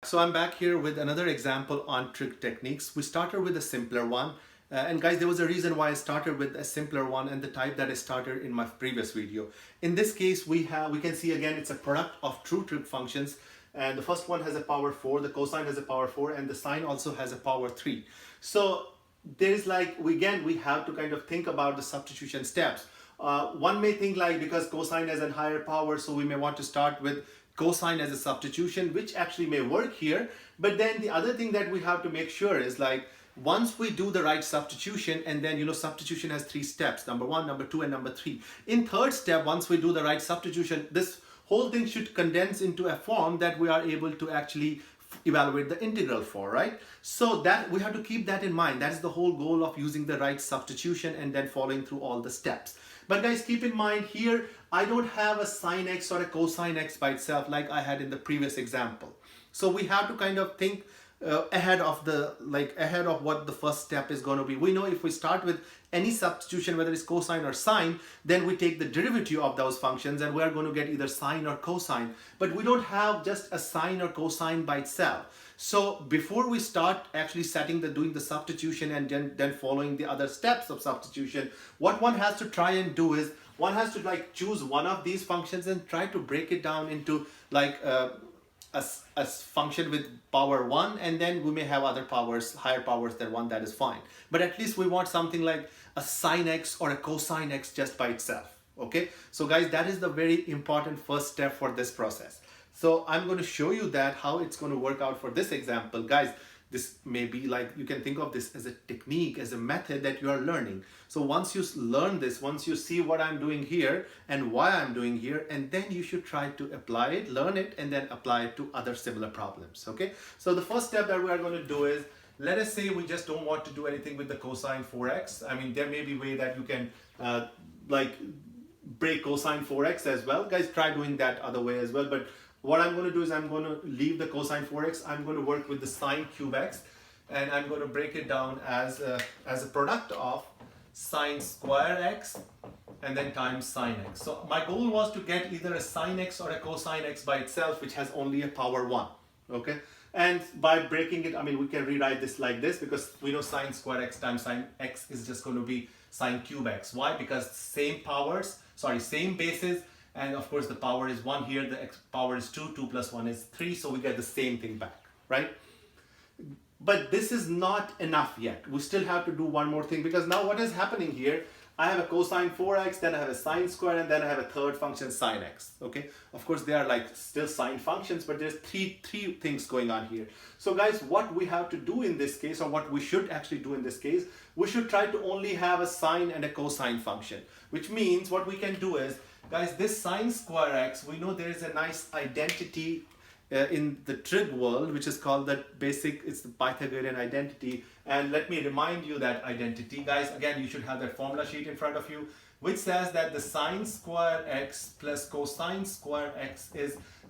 So I'm back here with another example on trig techniques. We started with a simpler one. And guys, there was a reason why I started with a simpler one and the type that I started in my previous video. In this case, we can see again, it's a product of two trig functions. And the first one has a power 4, the cosine has a power 4, and the sine also has a power 3. So there's we have to kind of think about the substitution steps. One may think because cosine has a higher power, so we may want to start with cosine as a substitution, which actually may work here. But then the other thing that we have to make sure is once we do the right substitution, and then substitution has 3 steps, number 1, number 2, and number 3. In third step, once we do the right substitution, this whole thing should condense into a form that we are able to actually evaluate the integral for, right? So that we have to keep that in mind. That is the whole goal of using the right substitution and then following through all the steps. But guys, keep in mind here, I don't have a sine x or a cosine x by itself like I had in the previous example. So we have to kind of think ahead of what the first step is going to be. We know if we start with any substitution, whether it's cosine or sine, then we take the derivative of those functions and we're going to get either sine or cosine. But we don't have just a sine or cosine by itself. So before we start actually doing the substitution and then following the other steps of substitution, what one has to try and do is one has to choose one of these functions and try to break it down into a function with power 1, and then we may have other powers, higher powers than 1, that is fine. But at least we want something like a sine x or a cosine x just by itself. Okay, so guys, that is the very important first step for this process. So I'm going to show you that how it's going to work out for this example. Guys, this may be you can think of this as a technique, as a method that you are learning. So once you learn this, once you see what I'm doing here and why I'm doing here, and then you should try to apply it, learn it, and then apply it to other similar problems. Okay, so the first step that we are going to do is, let us say we just don't want to do anything with the cosine 4x. I mean, there may be a way that you can break cosine 4x as well. Guys, try doing that other way as well. But what I'm going to do is I'm going to leave the cosine 4x. I'm going to work with the sine cube x, and I'm going to break it down as a product of sine square x and then times sine x. So my goal was to get either a sine x or a cosine x by itself, which has only a power 1. Okay, and by breaking it, I mean, we can rewrite this like this, because we know sine square x times sine x is just going to be sine cube x. Why? Because same bases. And of course, the power is 1 here, the power is 2, 2 plus 1 is 3, so we get the same thing back, right? But this is not enough yet. We still have to do one more thing, because now what is happening here, I have a cosine 4x, then I have a sine square, and then I have a third function sine x, okay? Of course, they are still sine functions, but there's three things going on here. So guys, what we have to do in this case, or what we should actually do in this case, we should try to only have a sine and a cosine function, which means what we can do is, guys, this sine square x, we know there is a nice identity in the trig world, which is called it's the Pythagorean identity. And let me remind you that identity. Guys, again, you should have that formula sheet in front of you, which says that the sine square x plus cosine square x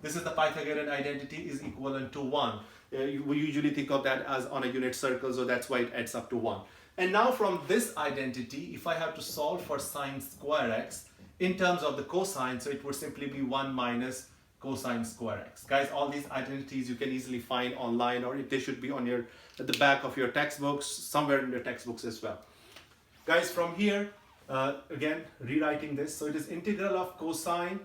this is the Pythagorean identity, is equivalent to 1. We usually think of that as on a unit circle, so that's why it adds up to 1. And now from this identity, if I have to solve for sine square x, in terms of the cosine, so it would simply be 1 minus cosine square x. Guys, all these identities you can easily find online, or they should be at the back of your textbooks, somewhere in your textbooks as well. Guys, from here, again, rewriting this, so it is integral of cosine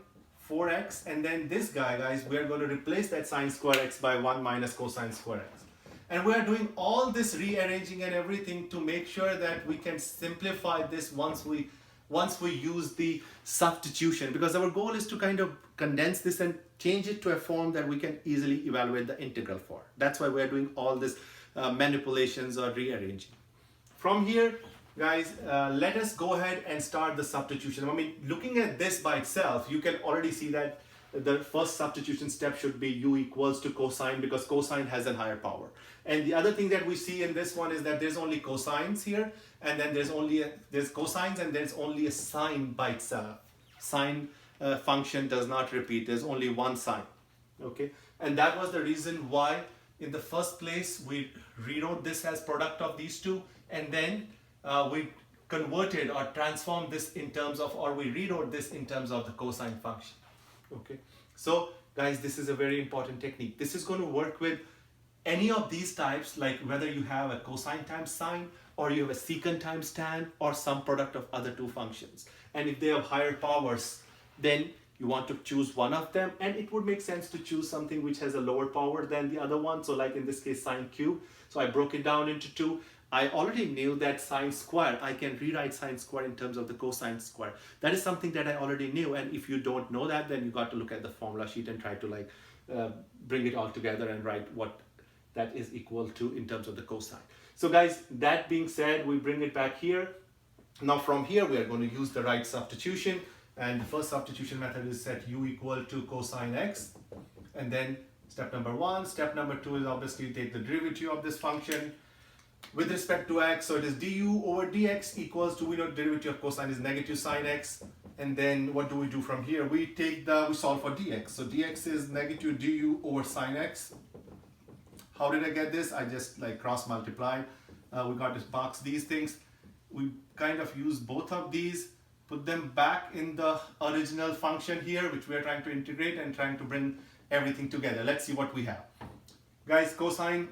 4x, and then this guy, guys, we are going to replace that sine square x by 1 minus cosine square x. And we are doing all this rearranging and everything to make sure that we can simplify this once we use the substitution, because our goal is to kind of condense this and change it to a form that we can easily evaluate the integral for. That's why we're doing all this manipulations or rearranging. From here, guys, let us go ahead and start the substitution. I mean, looking at this by itself, you can already see that the first substitution step should be u equals to cosine, because cosine has a higher power. And the other thing that we see in this one is that there's only cosines here, and then there's cosines, and there's only a sine by itself. Sine function does not repeat, there's only one sine. Okay, and that was the reason why in the first place we rewrote this as product of these two, and then we converted or transformed this in terms of, or we rewrote this in terms of the cosine function. Okay, so guys, this is a very important technique. This is going to work with any of these types, like whether you have a cosine times sine, or you have a secant times tan, or some product of other two functions. And if they have higher powers, then you want to choose one of them, and it would make sense to choose something which has a lower power than the other one. So like in this case, sine cube. So I broke it down into two. I already knew that sine square, I can rewrite sine square in terms of the cosine square. That is something that I already knew, and if you don't know that, then you got to look at the formula sheet and try to like bring it all together and write what that is equal to in terms of the cosine. So guys, that being said, we bring it back here. Now from here, we are going to use the right substitution. And the first substitution method is set u equal to cosine x. And then step number one. Step number two is obviously take the derivative of this function with respect to x. So it is du over dx equals to, we know derivative of cosine is negative sine x. And then what do we do from here? We solve for dx. So dx is negative du over sine x. How did I get this? I just like cross multiplied. We got to box these things. We kind of use both of these, put them back in the original function here, which we are trying to integrate and trying to bring everything together. Let's see what we have. Guys, cosine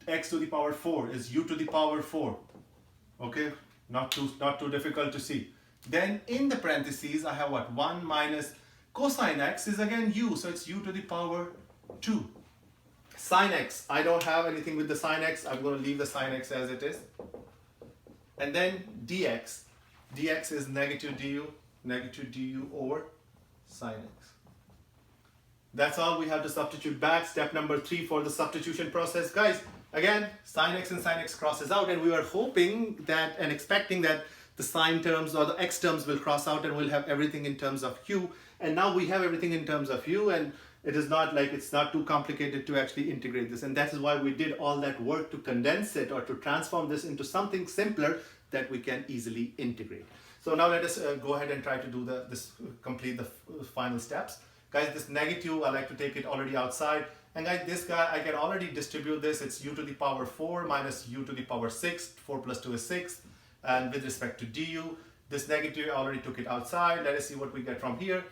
x to the power 4 is u to the power 4. Okay, not too difficult to see. Then in the parentheses, I have what? 1 minus cosine x is again u, so it's u to the power 2. Sine x, I don't have anything with the sine x. I'm going to leave the sine x as it is. And then dx. dx is negative du over sine x. That's all we have to substitute back. Step number 3 for the substitution process. Guys, again, sine x and sine x crosses out, and we were hoping that and expecting that the sine terms or the x terms will cross out and we'll have everything in terms of u. And now we have everything in terms of u, and it is not like it's not too complicated to actually integrate this. And that is why we did all that work to condense it or to transform this into something simpler that we can easily integrate. So now let us go ahead and try to do complete the final steps. Guys, this negative, I like to take it already outside. And guys, this guy, I can already distribute this. It's u to the power 4 minus u to the power 6. 4 plus 2 is 6. And with respect to du, this negative, I already took it outside. Let us see what we get from here.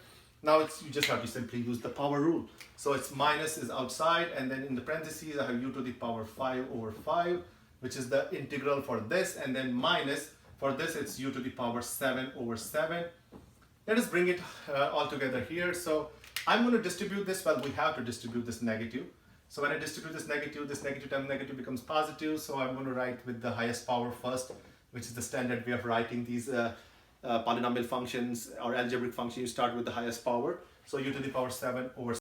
Now you just have to simply use the power rule. So it's minus is outside, and then in the parentheses, I have u to the power 5 over 5, which is the integral for this, and then minus for this, it's u to the power 7 over 7. Let us bring it all together here. So I'm going to distribute this. Well, we have to distribute this negative. So when I distribute this negative times negative becomes positive. So I'm going to write with the highest power first, which is the standard way of writing these polynomial functions or algebraic functions. You start with the highest power. So u to the power 7 over